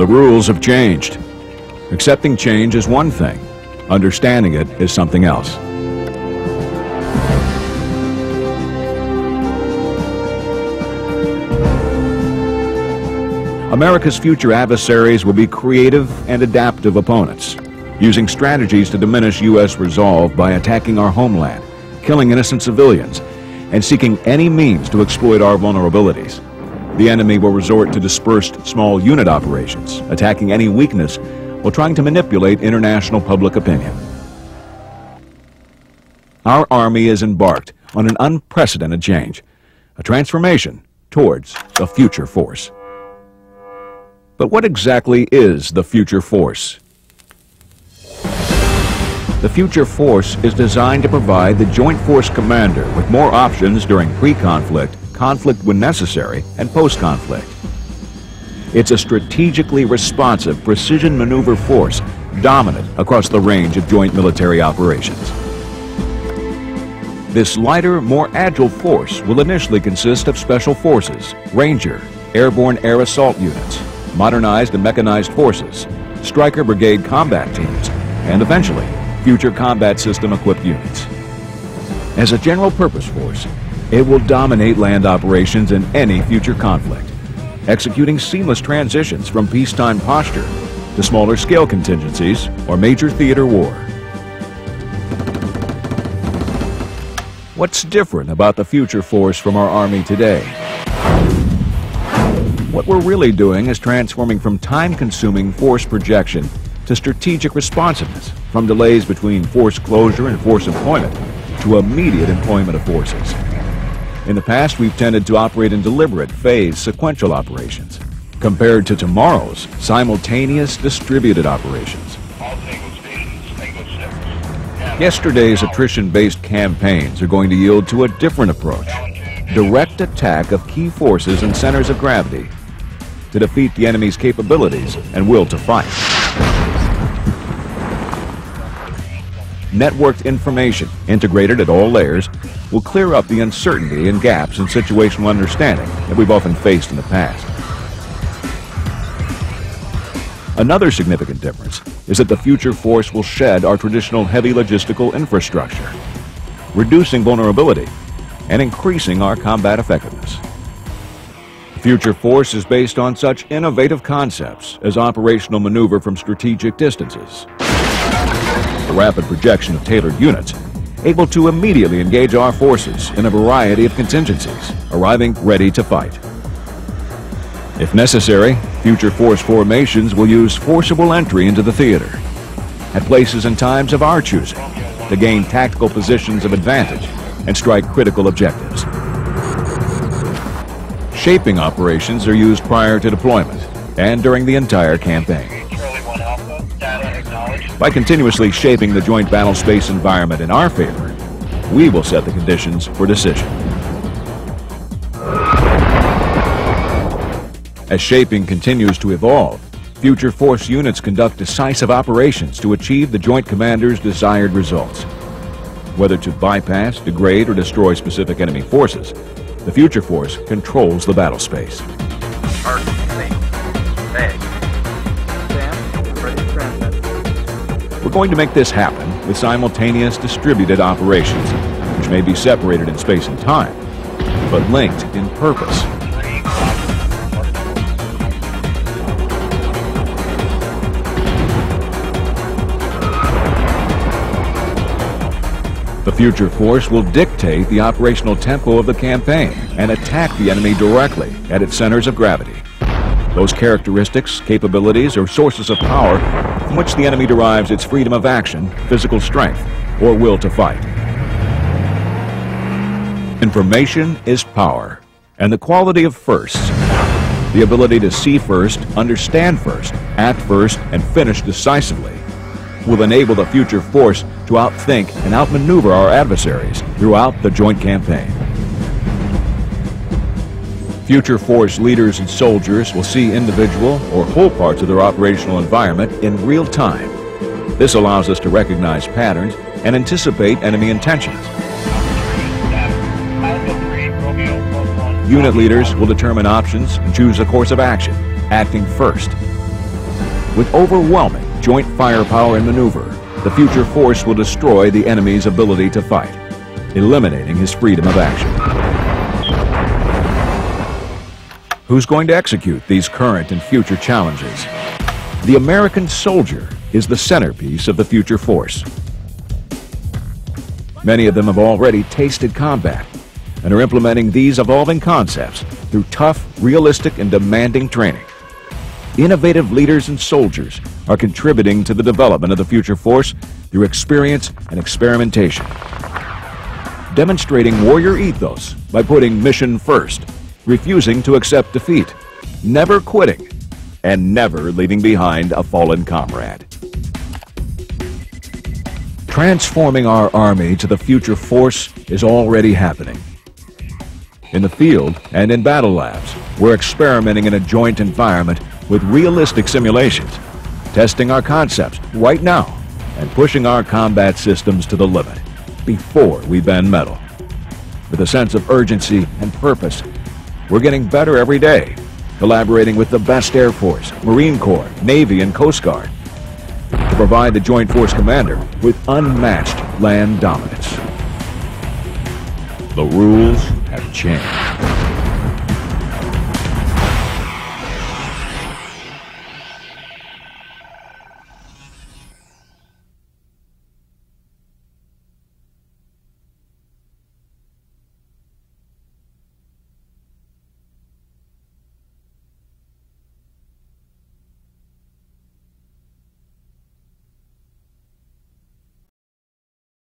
The rules have changed. Accepting change is one thing. Understanding it is something else. America's future adversaries will be creative and adaptive opponents, using strategies to diminish U.S. resolve by attacking our homeland, killing innocent civilians, and seeking any means to exploit our vulnerabilities. The enemy will resort to dispersed small unit operations, attacking any weakness while trying to manipulate international public opinion. Our Army is embarked on an unprecedented change, a transformation towards the future force. But what exactly is the future force? The future force is designed to provide the Joint Force Commander with more options during pre-conflict, conflict when necessary, and post-conflict. It's a strategically responsive precision maneuver force dominant across the range of joint military operations. This lighter, more agile force will initially consist of Special Forces, Ranger, Airborne Air Assault Units, modernized and mechanized forces, Stryker Brigade combat teams, and eventually, future combat system-equipped units. As a general-purpose force, it will dominate land operations in any future conflict, executing seamless transitions from peacetime posture to smaller-scale contingencies or major theater war. What's different about the future force from our Army today? What we're really doing is transforming from time-consuming force projection to strategic responsiveness, from delays between force closure and force employment to immediate employment of forces. In the past, we've tended to operate in deliberate, phased, sequential operations, compared to tomorrow's simultaneous, distributed operations. Yesterday's attrition-based campaigns are going to yield to a different approach: direct attack of key forces and centers of gravity to defeat the enemy's capabilities and will to fight. Networked information, integrated at all layers, will clear up the uncertainty and gaps in situational understanding that we've often faced in the past. Another significant difference is that the future force will shed our traditional heavy logistical infrastructure, reducing vulnerability and increasing our combat effectiveness. The future force is based on such innovative concepts as operational maneuver from strategic distances, the rapid projection of tailored units, able to immediately engage our forces in a variety of contingencies, arriving ready to fight. If necessary, future force formations will use forcible entry into the theater at places and times of our choosing to gain tactical positions of advantage and strike critical objectives. Shaping operations are used prior to deployment and during the entire campaign. By continuously shaping the joint battle space environment in our favor, we will set the conditions for decision. As shaping continues to evolve, future force units conduct decisive operations to achieve the Joint Commander's desired results. Whether to bypass, degrade, or destroy specific enemy forces, the future force controls the battle space. We're going to make this happen with simultaneous distributed operations, which may be separated in space and time, but linked in purpose. The future force will dictate the operational tempo of the campaign and attack the enemy directly at its centers of gravity, those characteristics, capabilities, or sources of power from which the enemy derives its freedom of action, physical strength, or will to fight. Information is power, and the quality of firsts, the ability to see first, understand first, act first, and finish decisively, will enable the future force to outthink and outmaneuver our adversaries throughout the joint campaign. Future force leaders and soldiers will see individual or whole parts of their operational environment in real time. This allows us to recognize patterns and anticipate enemy intentions. Unit leaders will determine options and choose a course of action, acting first. With overwhelming joint firepower and maneuver, the future force will destroy the enemy's ability to fight, eliminating his freedom of action. Who's going to execute these current and future challenges? The American soldier is the centerpiece of the future force. Many of them have already tasted combat and are implementing these evolving concepts through tough, realistic, and demanding training. Innovative leaders and soldiers are contributing to the development of the future force through experience and experimentation, demonstrating warrior ethos by putting mission first, refusing to accept defeat, never quitting, and never leaving behind a fallen comrade. Transforming our Army to the future force is already happening. In the field and in battle labs, we're experimenting in a joint environment with realistic simulations, testing our concepts right now and pushing our combat systems to the limit before we bend metal. With a sense of urgency and purpose, we're getting better every day, collaborating with the best Air Force, Marine Corps, Navy, and Coast Guard to provide the Joint Force Commander with unmatched land dominance. The rules have changed.